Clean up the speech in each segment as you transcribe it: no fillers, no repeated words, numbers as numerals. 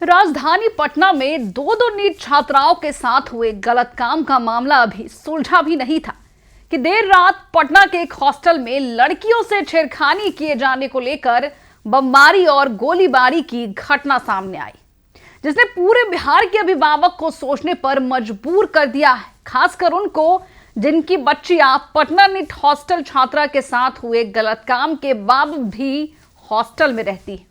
राजधानी पटना में दो नीट छात्राओं के साथ हुए गलत काम का मामला अभी सुलझा भी नहीं था कि देर रात पटना के एक हॉस्टल में लड़कियों से छेड़खानी किए जाने को लेकर बमबारी और गोलीबारी की घटना सामने आई, जिसने पूरे बिहार के अभिभावक को सोचने पर मजबूर कर दिया है, खासकर उनको जिनकी बच्चियां पटना नीट हॉस्टल छात्रा के साथ हुए गलत काम के बावजूद भी हॉस्टल में रहती है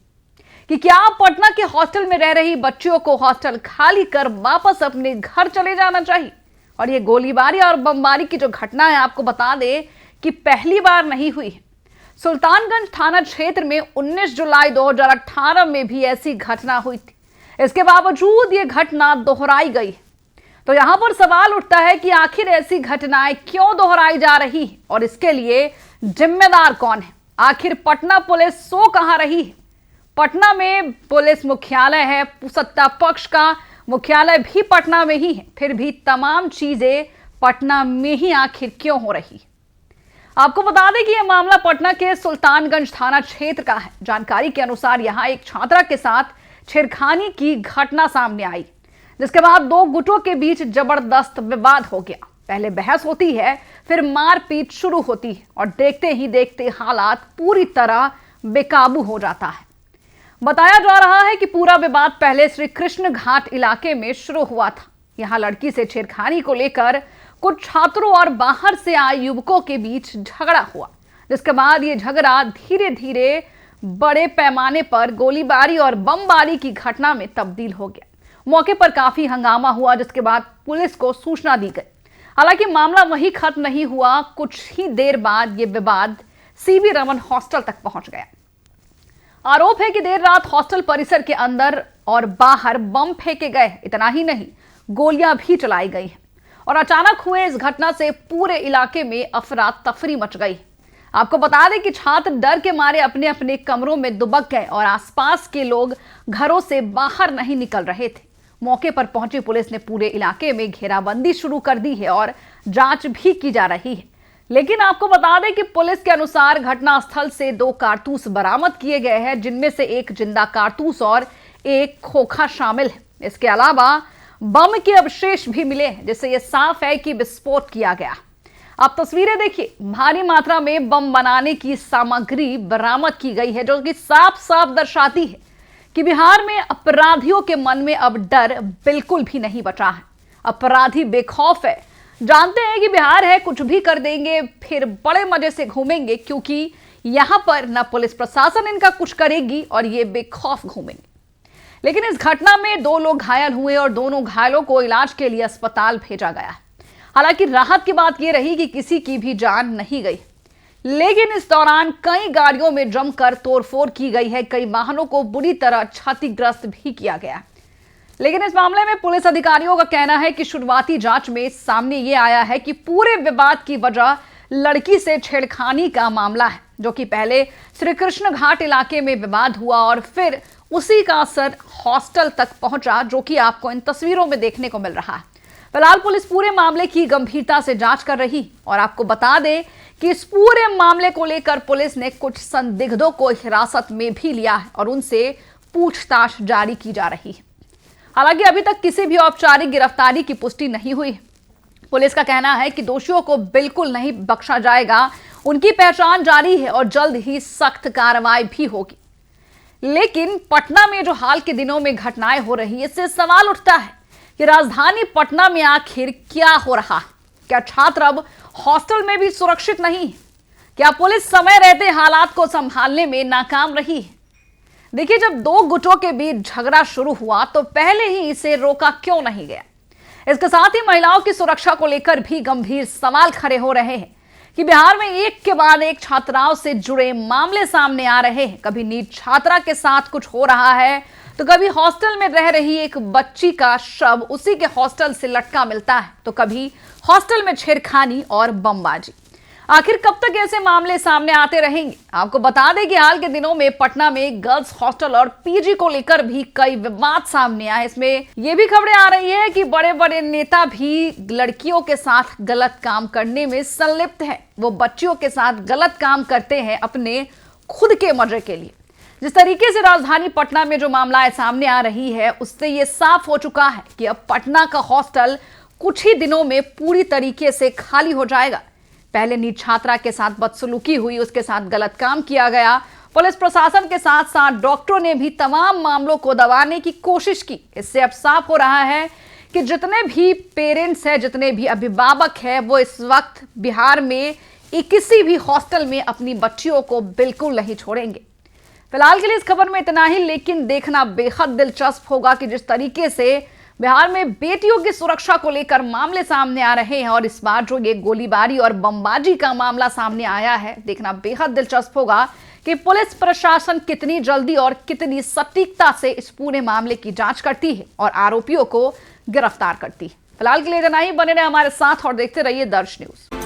कि क्या पटना के हॉस्टल में रह रही बच्चियों को हॉस्टल खाली कर वापस अपने घर चले जाना चाहिए। और ये गोलीबारी और बमबारी की जो घटना है, आपको बता दें कि पहली बार नहीं हुई है। सुल्तानगंज थाना क्षेत्र में 19 जुलाई 2018 में भी ऐसी घटना हुई थी। इसके बावजूद ये घटना दोहराई गई। तो यहां पर सवाल उठता है कि आखिर ऐसी घटनाएं क्यों दोहराई जा रही है और इसके लिए जिम्मेदार कौन है। आखिर पटना पुलिस सो कहां रही है। पटना में पुलिस मुख्यालय है, सत्ता पक्ष का मुख्यालय भी पटना में ही है, फिर भी तमाम चीजें पटना में ही आखिर क्यों हो रही। आपको बता दें कि यह मामला पटना के सुल्तानगंज थाना क्षेत्र का है। जानकारी के अनुसार यहां एक छात्रा के साथ छेड़खानी की घटना सामने आई, जिसके बाद दो गुटों के बीच जबरदस्त विवाद हो गया। पहले बहस होती है, फिर मारपीट शुरू होती है और देखते ही देखते हालात पूरी तरह बेकाबू हो जाता है। बताया जा रहा है कि पूरा विवाद पहले श्री कृष्ण घाट इलाके में शुरू हुआ था। यहां लड़की से छेड़खानी को लेकर कुछ छात्रों और बाहर से आए युवकों के बीच झगड़ा हुआ, जिसके बाद ये झगड़ा धीरे धीरे बड़े पैमाने पर गोलीबारी और बमबारी की घटना में तब्दील हो गया। मौके पर काफी हंगामा हुआ, जिसके बाद पुलिस को सूचना दी गई। हालांकि मामला वहीं खत्म नहीं हुआ, कुछ ही देर बाद ये विवाद सीवी रमन हॉस्टल तक पहुंच गया। आरोप है कि देर रात हॉस्टल परिसर के अंदर और बाहर बम फेंके गए। इतना ही नहीं, गोलियां भी चलाई गई हैं और अचानक हुए इस घटना से पूरे इलाके में अफरा तफरी मच गई। आपको बता दें कि छात्र डर के मारे अपने अपने कमरों में दुबक गए और आसपास के लोग घरों से बाहर नहीं निकल रहे थे। मौके पर पहुंची पुलिस ने पूरे इलाके में घेराबंदी शुरू कर दी है और जांच भी की जा रही है। लेकिन आपको बता दें कि पुलिस के अनुसार घटनास्थल से 2 कारतूस बरामद किए गए हैं, जिनमें से एक जिंदा कारतूस और एक खोखा शामिल है। इसके अलावा बम के अवशेष भी मिले हैं, जिससे यह साफ है कि विस्फोट किया गया। आप तस्वीरें देखिए, भारी मात्रा में बम बनाने की सामग्री बरामद की गई है, जो कि साफ साफ दर्शाती है कि बिहार में अपराधियों के मन में अब डर बिल्कुल भी नहीं बचा है। अपराधी बेखौफ है, जानते हैं कि बिहार है, कुछ भी कर देंगे, फिर बड़े मजे से घूमेंगे, क्योंकि यहां पर न पुलिस प्रशासन इनका कुछ करेगी और ये बेखौफ घूमेंगे। लेकिन इस घटना में 2 लोग घायल हुए और दोनों घायलों को इलाज के लिए अस्पताल भेजा गया है। हालांकि राहत की बात यह रही कि किसी की भी जान नहीं गई, लेकिन इस दौरान कई गाड़ियों में जमकर तोड़फोड़ की गई है, कई वाहनों को बुरी तरह क्षतिग्रस्त भी किया गया। लेकिन इस मामले में पुलिस अधिकारियों का कहना है कि शुरुआती जांच में सामने ये आया है कि पूरे विवाद की वजह लड़की से छेड़खानी का मामला है, जो कि पहले श्री कृष्ण घाट इलाके में विवाद हुआ और फिर उसी का असर हॉस्टल तक पहुंचा, जो कि आपको इन तस्वीरों में देखने को मिल रहा है। फिलहाल पुलिस पूरे मामले की गंभीरता से जांच कर रही और आपको बता दें कि इस पूरे मामले को लेकर पुलिस ने कुछ संदिग्धों को हिरासत में भी लिया है और उनसे पूछताछ जारी की जा रही है। हालांकि अभी तक किसी भी औपचारिक गिरफ्तारी की पुष्टि नहीं हुई। पुलिस का कहना है कि दोषियों को बिल्कुल नहीं बख्शा जाएगा, उनकी पहचान जारी है और जल्द ही सख्त कार्रवाई भी होगी। लेकिन पटना में जो हाल के दिनों में घटनाएं हो रही है, इससे सवाल उठता है कि राजधानी पटना में आखिर क्या हो रहा है। क्या छात्र अब हॉस्टल में भी सुरक्षित नहीं है? क्या पुलिस समय रहते हालात को संभालने में नाकाम रही है? देखिए, जब 2 गुटों के बीच झगड़ा शुरू हुआ तो पहले ही इसे रोका क्यों नहीं गया। इसके साथ ही महिलाओं की सुरक्षा को लेकर भी गंभीर सवाल खड़े हो रहे हैं कि बिहार में एक के बाद एक छात्राओं से जुड़े मामले सामने आ रहे हैं। कभी नीट छात्रा के साथ कुछ हो रहा है, तो कभी हॉस्टल में रह रही एक बच्ची का शव उसी के हॉस्टल से लटका मिलता है, तो कभी हॉस्टल में छेड़खानी और बमबाजी। आखिर कब तक ऐसे मामले सामने आते रहेंगे? आपको बता दें कि हाल के दिनों में पटना में गर्ल्स हॉस्टल और पीजी को लेकर भी कई विवाद सामने आए। इसमें यह भी खबरें आ रही है कि बड़े बड़े नेता भी लड़कियों के साथ गलत काम करने में संलिप्त हैं। वो बच्चियों के साथ गलत काम करते हैं अपने खुद के मजे के लिए। जिस तरीके से राजधानी पटना में जो मामला सामने आ रही है, उससे यह साफ हो चुका है कि अब पटना का हॉस्टल कुछ ही दिनों में पूरी तरीके से खाली हो जाएगा। पहले नीट छात्रा के साथ बदसलूकी हुई, उसके साथ गलत काम किया गया। पुलिस प्रशासन के साथ साथ डॉक्टरों ने भी तमाम मामलों को दबाने की कोशिश की। इससे अब साफ हो रहा है कि जितने भी पेरेंट्स हैं, जितने भी अभिभावक हैं, वो इस वक्त बिहार में किसी भी हॉस्टल में अपनी बच्चियों को बिल्कुल नहीं छोड़ेंगे। फिलहाल के लिए इस खबर में इतना ही, लेकिन देखना बेहद दिलचस्प होगा कि जिस तरीके से बिहार में बेटियों की सुरक्षा को लेकर मामले सामने आ रहे हैं और इस बार जो ये गोलीबारी और बमबाजी का मामला सामने आया है, देखना बेहद दिलचस्प होगा कि पुलिस प्रशासन कितनी जल्दी और कितनी सटीकता से इस पूरे मामले की जांच करती है और आरोपियों को गिरफ्तार करती है। फिलहाल के लिए इतना ही, बने रहे हमारे साथ और देखते रहिए दर्श न्यूज।